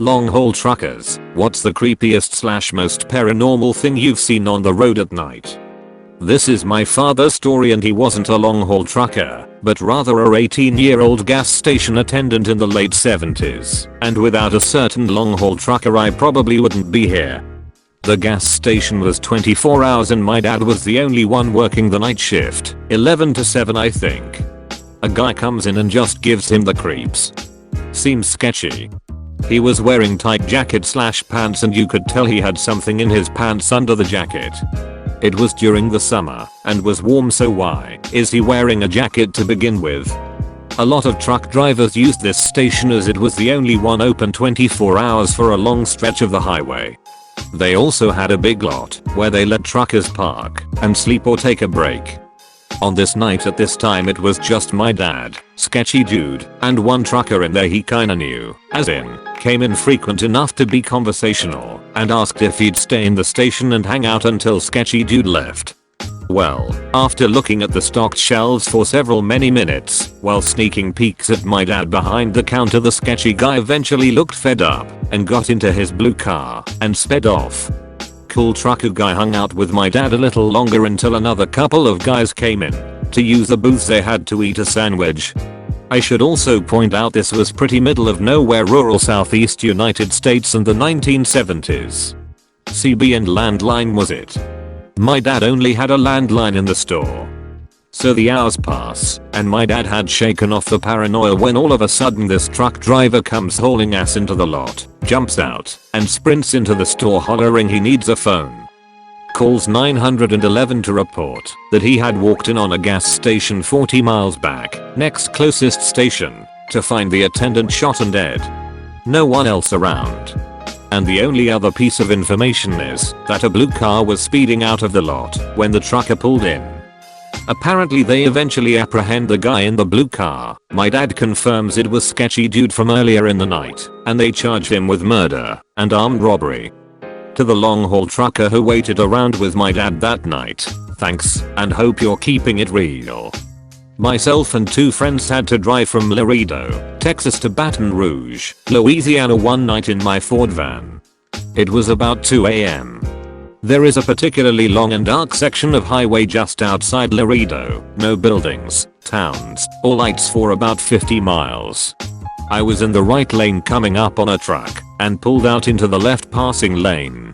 Long haul truckers, what's the creepiest / most paranormal thing you've seen on the road at night? This is my father's story, and he wasn't a long haul trucker, but rather a 18-year-old gas station attendant in the late 70s, and without a certain long haul trucker I probably wouldn't be here. The gas station was 24 hours and my dad was the only one working the night shift, 11 to 7 I think. A guy comes in and just gives him the creeps. Seems sketchy. He was wearing tight jacket / pants, and you could tell he had something in his pants under the jacket. It was during the summer and was warm, so why is he wearing a jacket to begin with? A lot of truck drivers used this station as it was the only one open 24 hours for a long stretch of the highway. They also had a big lot where they let truckers park and sleep or take a break. On this night at this time it was just my dad, sketchy dude, and one trucker in there he kinda knew, as in, came in frequent enough to be conversational, and asked if he'd stay in the station and hang out until sketchy dude left. Well, after looking at the stocked shelves for many minutes, while sneaking peeks at my dad behind the counter, the sketchy guy eventually looked fed up and got into his blue car and sped off. Cool trucker guy hung out with my dad a little longer until another couple of guys came in to use the booths they had to eat a sandwich. I should also point out this was pretty middle of nowhere rural southeast United States in the 1970s. CB and landline was it. My dad only had a landline in the store. So the hours pass, and my dad had shaken off the paranoia when all of a sudden this truck driver comes hauling ass into the lot, jumps out, and sprints into the store hollering he needs a phone. Calls 911 to report that he had walked in on a gas station 40 miles back, next closest station, to find the attendant shot and dead. No one else around. And the only other piece of information is that a blue car was speeding out of the lot when the trucker pulled in. Apparently they eventually apprehend the guy in the blue car. My dad confirms it was sketchy dude from earlier in the night, and they charge him with murder and armed robbery. To the long haul trucker who waited around with my dad that night, thanks, and hope you're keeping it real. Myself and two friends had to drive from Laredo, Texas to Baton Rouge, Louisiana one night in my Ford van. It was about 2 AM. There is a particularly long and dark section of highway just outside Laredo, no buildings, towns, or lights for about 50 miles. I was in the right lane coming up on a truck and pulled out into the left passing lane.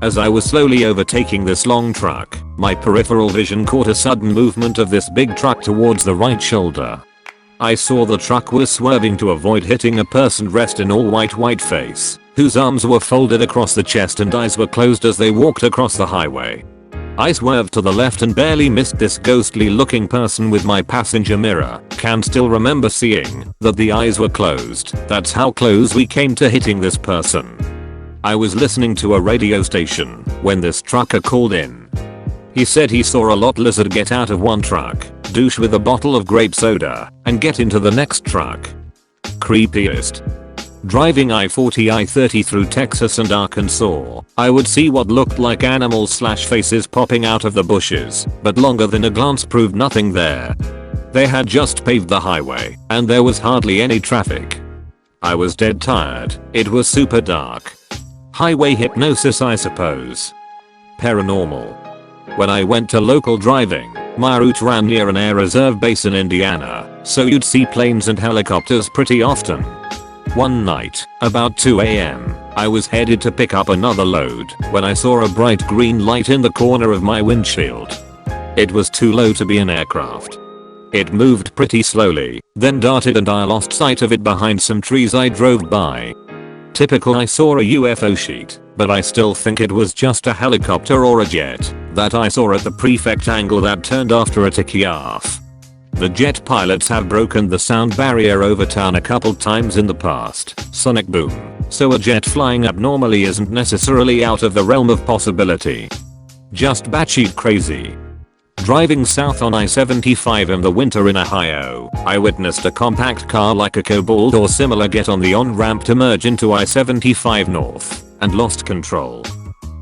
As I was slowly overtaking this long truck, my peripheral vision caught a sudden movement of this big truck towards the right shoulder. I saw the truck was swerving to avoid hitting a person dressed in all white face, whose arms were folded across the chest and eyes were closed as they walked across the highway. I swerved to the left and barely missed this ghostly looking person with my passenger mirror. Can still remember seeing that the eyes were closed. That's how close we came to hitting this person. I was listening to a radio station when this trucker called in. He said he saw a lot lizard get out of one truck, douche with a bottle of grape soda, and get into the next truck. Creepiest. Driving I-40 I-30 through Texas and Arkansas, I would see what looked like animals / faces popping out of the bushes, but longer than a glance proved nothing there. They had just paved the highway, and there was hardly any traffic. I was dead tired. It was super dark. Highway hypnosis, I suppose. Paranormal. When I went to local driving, my route ran near an air reserve base in Indiana, so you'd see planes and helicopters pretty often. One night, about 2 AM, I was headed to pick up another load when I saw a bright green light in the corner of my windshield. It was too low to be an aircraft. It moved pretty slowly, then darted, and I lost sight of it behind some trees I drove by. Typical, I saw a UFO sheet, but I still think it was just a helicopter or a jet that I saw at the prefect angle that turned after a ticky off. The jet pilots have broken the sound barrier over town a couple times in the past, sonic boom, so a jet flying abnormally isn't necessarily out of the realm of possibility. Just batshit crazy. Driving south on I-75 in the winter in Ohio, I witnessed a compact car like a Cobalt or similar get on the on-ramp to merge into I-75 north, and lost control.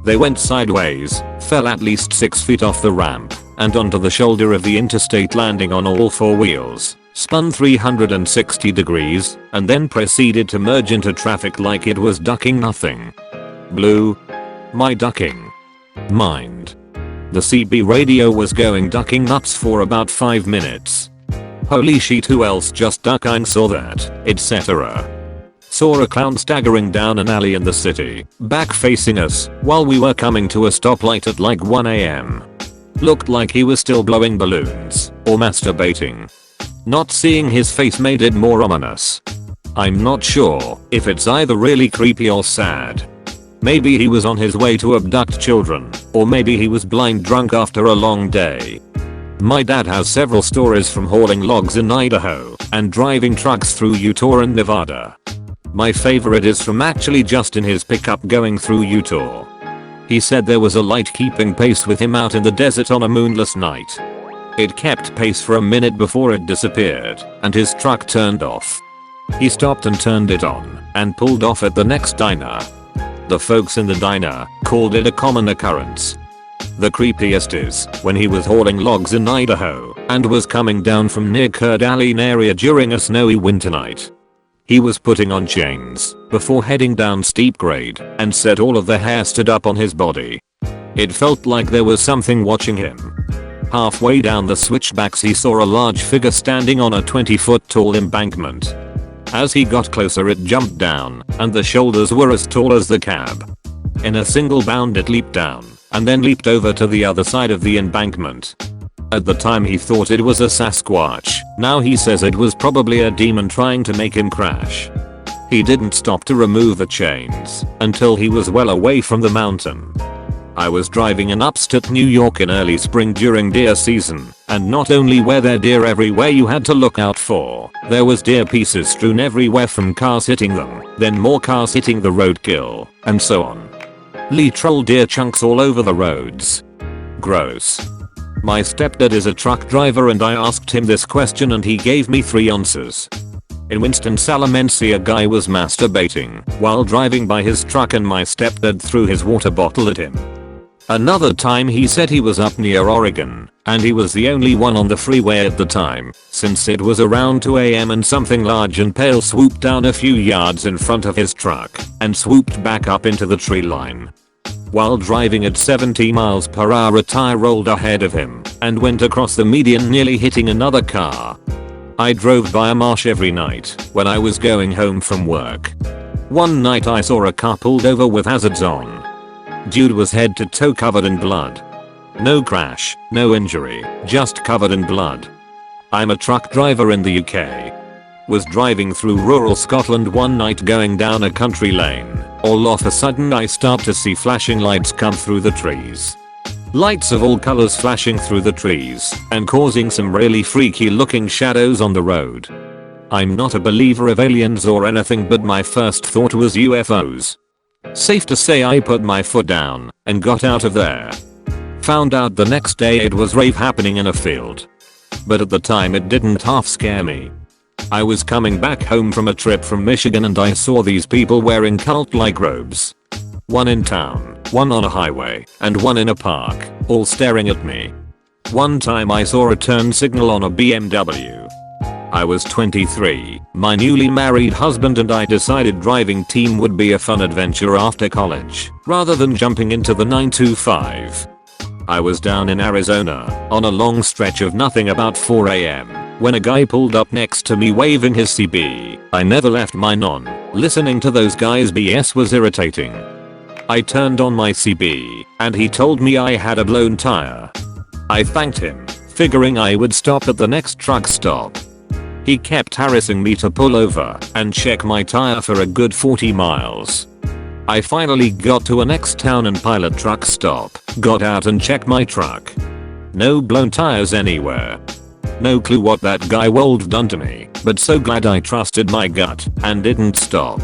They went sideways, fell at least 6 feet off the ramp, and onto the shoulder of the interstate, landing on all 4 wheels, spun 360 degrees, and then proceeded to merge into traffic like it was ducking nothing. Blew my ducking mind. The CB radio was going ducking nuts for about 5 minutes. Holy shit, who else just ducking saw that, etc. Saw a clown staggering down an alley in the city, back facing us, while we were coming to a stoplight at like 1 AM. Looked like he was still blowing balloons, or masturbating. Not seeing his face made it more ominous. I'm not sure if it's either really creepy or sad. Maybe he was on his way to abduct children, or maybe he was blind drunk after a long day. My dad has several stories from hauling logs in Idaho and driving trucks through Utah and Nevada. My favorite is from actually just in his pickup going through Utah. He said there was a light keeping pace with him out in the desert on a moonless night. It kept pace for a minute before it disappeared, and his truck turned off. He stopped and turned it on, and pulled off at the next diner. The folks in the diner called it a common occurrence. The creepiest is when he was hauling logs in Idaho and was coming down from near Coeur d'Alene area during a snowy winter night. He was putting on chains before heading down steep grade and said all of the hair stood up on his body. It felt like there was something watching him. Halfway down the switchbacks he saw a large figure standing on a 20-foot tall embankment. As he got closer it jumped down, and the shoulders were as tall as the cab. In a single bound it leaped down, and then leaped over to the other side of the embankment. At the time he thought it was a Sasquatch, now he says it was probably a demon trying to make him crash. He didn't stop to remove the chains until he was well away from the mountain. I was driving in upstate New York in early spring during deer season, and not only were there deer everywhere you had to look out for, there was deer pieces strewn everywhere from cars hitting them, then more cars hitting the roadkill, and so on. Literal deer chunks all over the roads. Gross. My stepdad is a truck driver and I asked him this question and he gave me 3 answers. In Winston-Salem, a guy was masturbating while driving by his truck and my stepdad threw his water bottle at him. Another time he said he was up near Oregon and he was the only one on the freeway at the time since it was around 2 AM and something large and pale swooped down a few yards in front of his truck and swooped back up into the tree line. While driving at 70 miles per hour a tire rolled ahead of him and went across the median nearly hitting another car. I drove by a marsh every night when I was going home from work. One night I saw a car pulled over with hazards on. Dude was head to toe covered in blood. No crash, no injury, just covered in blood. I'm a truck driver in the UK. Was driving through rural Scotland one night going down a country lane. All of a sudden I start to see flashing lights come through the trees. Lights of all colors flashing through the trees and causing some really freaky looking shadows on the road. I'm not a believer of aliens or anything but my first thought was UFOs. Safe to say I put my foot down and got out of there. Found out the next day it was rave happening in a field. But at the time it didn't half scare me. I was coming back home from a trip from Michigan and I saw these people wearing cult-like robes. One in town, one on a highway, and one in a park, all staring at me. One time I saw a turn signal on a BMW. I was 23, my newly married husband and I decided driving team would be a fun adventure after college, rather than jumping into the 925. I was down in Arizona, on a long stretch of nothing about 4 AM, when a guy pulled up next to me waving his CB. I never left mine on. Listening to those guys BS was irritating. I turned on my CB, and he told me I had a blown tire. I thanked him, figuring I would stop at the next truck stop. He kept harassing me to pull over and check my tire for a good 40 miles. I finally got to a next town and pilot truck stop, got out and checked my truck. No blown tires anywhere. No clue what that guy would done to me, but so glad I trusted my gut and didn't stop.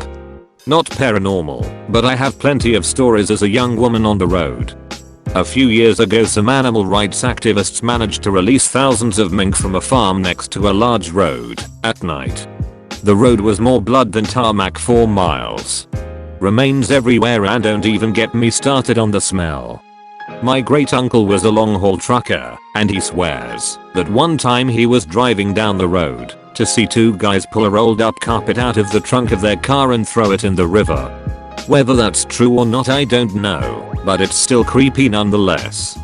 Not paranormal, but I have plenty of stories as a young woman on the road. A few years ago some animal rights activists managed to release thousands of mink from a farm next to a large road at night. The road was more blood than tarmac 4 miles. Remains everywhere and don't even get me started on the smell. My great uncle was a long haul trucker and he swears that one time he was driving down the road to see two guys pull a rolled up carpet out of the trunk of their car and throw it in the river. Whether that's true or not I don't know, but it's still creepy nonetheless.